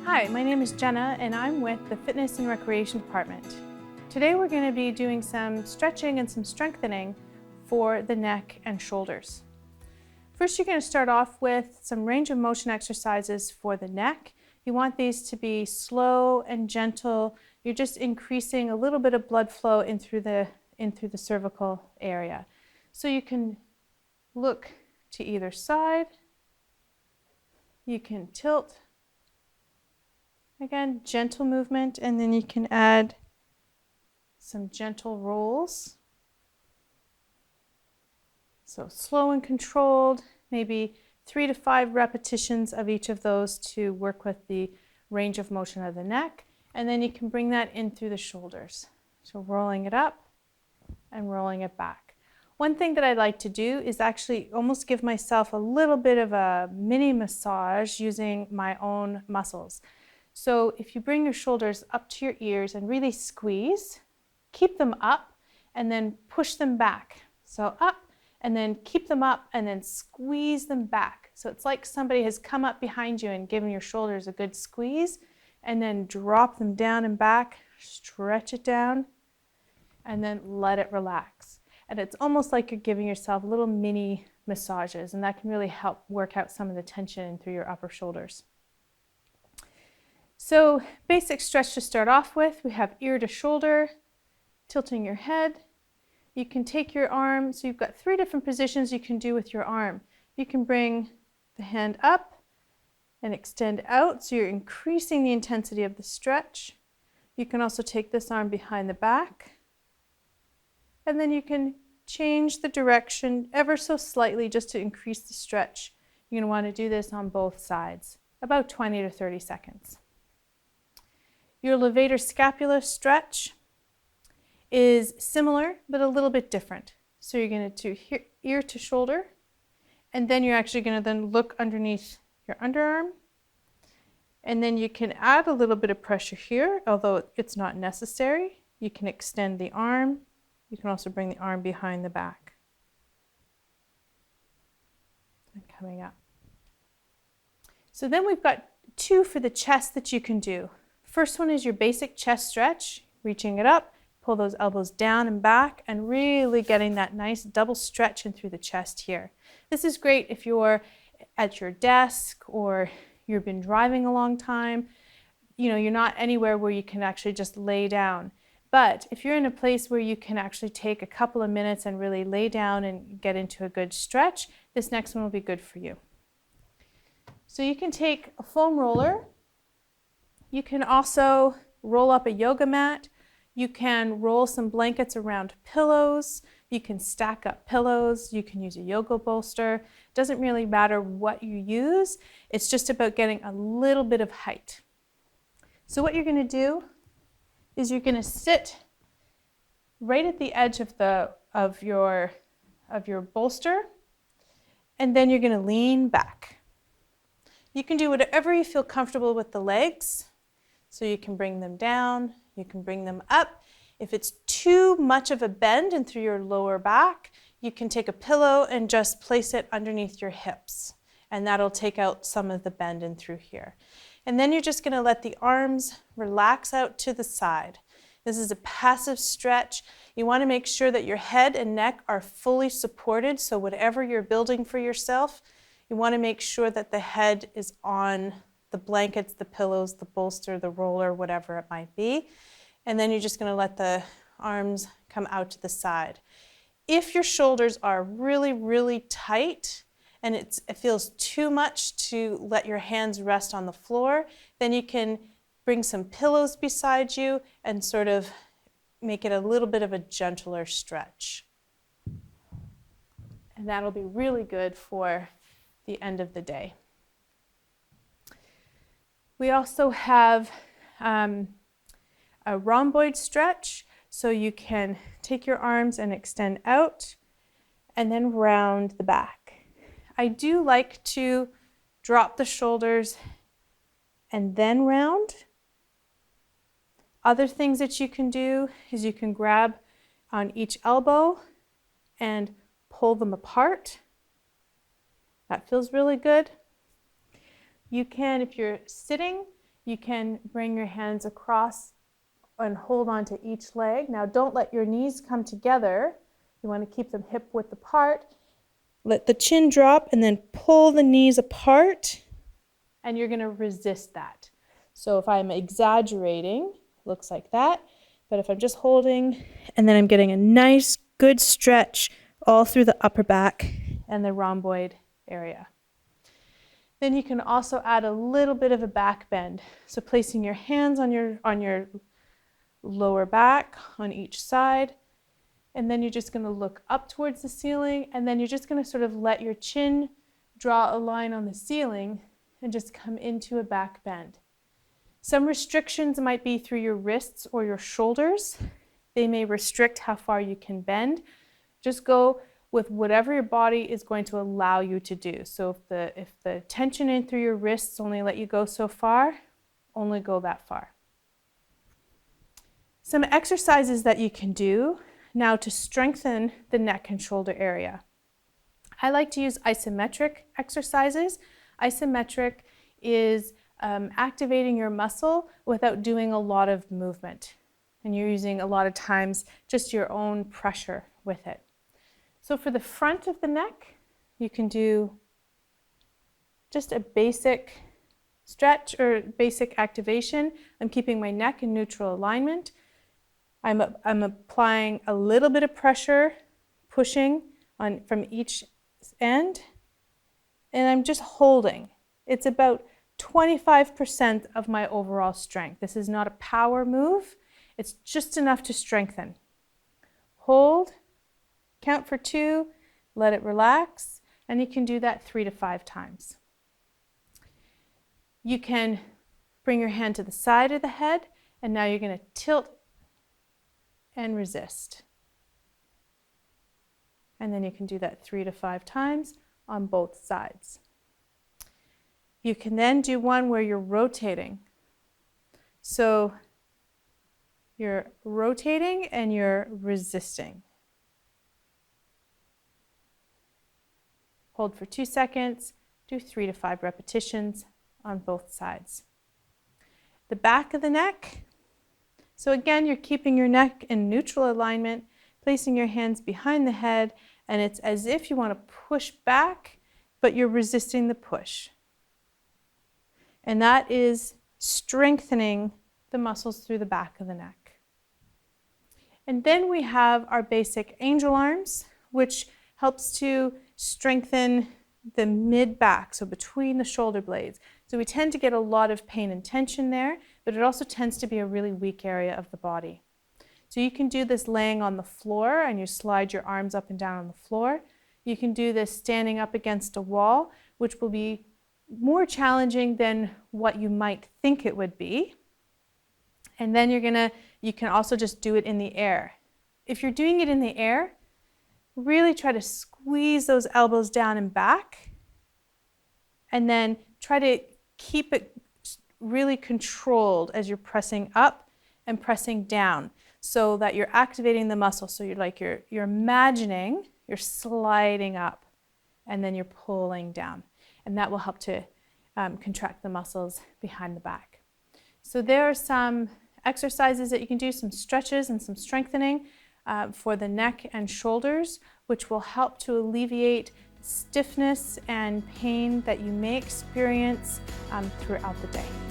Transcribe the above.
Hi, my name is Jenna and I'm with the Fitness and Recreation Department. Today we're going to be doing some stretching and some strengthening for the neck and shoulders. First, you're going to start off with some range of motion exercises for the neck. You want these to be slow and gentle. You're just increasing a little bit of blood flow in through the cervical area. So you can look to either side. You can tilt. Again, gentle movement, and then you can add some gentle rolls. So slow and controlled, maybe 3 to 5 repetitions of each of those to work with the range of motion of the neck. And then you can bring that in through the shoulders. So rolling it up and rolling it back. One thing that I like to do is actually almost give myself a little bit of a mini massage using my own muscles. So if you bring your shoulders up to your ears and really squeeze, keep them up and then push them back. So up and then keep them up and then squeeze them back. So it's like somebody has come up behind you and given your shoulders a good squeeze, and then drop them down and back, stretch it down, and then let it relax. And it's almost like you're giving yourself little mini massages, and that can really help work out some of the tension through your upper shoulders. So basic stretch to start off with, we have ear to shoulder, tilting your head. You can take your arm, so you've got 3 different positions you can do with your arm. You can bring the hand up and extend out, so you're increasing the intensity of the stretch. You can also take this arm behind the back, and then you can change the direction ever so slightly just to increase the stretch. You're going to want to do this on both sides, about 20 to 30 seconds. Your levator scapula stretch is similar, but a little bit different. So you're going to do ear to shoulder, and then you're actually going to then look underneath your underarm. And then you can add a little bit of pressure here, although it's not necessary. You can extend the arm. You can also bring the arm behind the back. And coming up. So then we've got 2 for the chest that you can do. First one is your basic chest stretch, reaching it up, pull those elbows down and back, and really getting that nice double stretch in through the chest here. This is great if you're at your desk or you've been driving a long time. You know, you're not anywhere where you can actually just lay down. But if you're in a place where you can actually take a couple of minutes and really lay down and get into a good stretch, this next one will be good for you. So you can take a foam roller. You can also roll up a yoga mat. You can roll some blankets around pillows. You can stack up pillows. You can use a yoga bolster. It doesn't really matter what you use. It's just about getting a little bit of height. So what you're going to do is you're going to sit right at the edge of your bolster, and then you're going to lean back. You can do whatever you feel comfortable with the legs. So you can bring them down, you can bring them up. If it's too much of a bend in through your lower back, you can take a pillow and just place it underneath your hips. And that'll take out some of the bend in through here. And then you're just going to let the arms relax out to the side. This is a passive stretch. You want to make sure that your head and neck are fully supported. So whatever you're building for yourself, you want to make sure that the head is on the blankets, the pillows, the bolster, the roller, whatever it might be. And then you're just going to let the arms come out to the side. If your shoulders are really, really tight and it feels too much to let your hands rest on the floor, then you can bring some pillows beside you and sort of make it a little bit of a gentler stretch. And that'll be really good for the end of the day. We also have a rhomboid stretch, so you can take your arms and extend out and then round the back. I do like to drop the shoulders and then round. Other things that you can do is you can grab on each elbow and pull them apart. That feels really good. You can, if you're sitting, you can bring your hands across and hold on to each leg. Now don't let your knees come together. You want to keep them hip width apart. Let the chin drop and then pull the knees apart, and you're going to resist that. So if I'm exaggerating, looks like that. But if I'm just holding, and then I'm getting a nice, good stretch all through the upper back and the rhomboid area. Then you can also add a little bit of a back bend. So placing your hands on your lower back on each side, and then you're just going to look up towards the ceiling, and then you're just going to sort of let your chin draw a line on the ceiling and just come into a back bend. Some restrictions might be through your wrists or your shoulders. They may restrict how far you can bend. Just go with whatever your body is going to allow you to do. So if the tension in through your wrists only let you go so far, only go that far. Some exercises that you can do now to strengthen the neck and shoulder area. I like to use isometric exercises. Isometric is activating your muscle without doing a lot of movement. And you're using a lot of times just your own pressure with it. So for the front of the neck, you can do just a basic stretch or basic activation. I'm keeping my neck in neutral alignment. I'm applying a little bit of pressure, pushing from each end, and I'm just holding. It's about 25% of my overall strength. This is not a power move. It's just enough to strengthen. Hold, count for 2, let it relax, and you can do that 3 to 5 times. You can bring your hand to the side of the head, and now you're going to tilt and resist. And then you can do that 3 to 5 times on both sides. You can then do one where you're rotating. So you're rotating and you're resisting. Hold for 2 seconds, do 3 to 5 repetitions on both sides. The back of the neck. So again, you're keeping your neck in neutral alignment, placing your hands behind the head, and it's as if you want to push back, but you're resisting the push. And that is strengthening the muscles through the back of the neck. And then we have our basic angel arms, which helps to strengthen the mid-back, so between the shoulder blades. So we tend to get a lot of pain and tension there, but it also tends to be a really weak area of the body. So you can do this laying on the floor and you slide your arms up and down on the floor. You can do this standing up against a wall, which will be more challenging than what you might think it would be. And then you can also just do it in the air. If you're doing it in the air, really try to squeeze those elbows down and back, and then try to keep it really controlled as you're pressing up and pressing down so that you're activating the muscle. So you're imagining you're sliding up and then you're pulling down, and that will help to contract the muscles behind the back. So there are some exercises that you can do, some stretches and some strengthening for the neck and shoulders, which will help to alleviate stiffness and pain that you may experience throughout the day.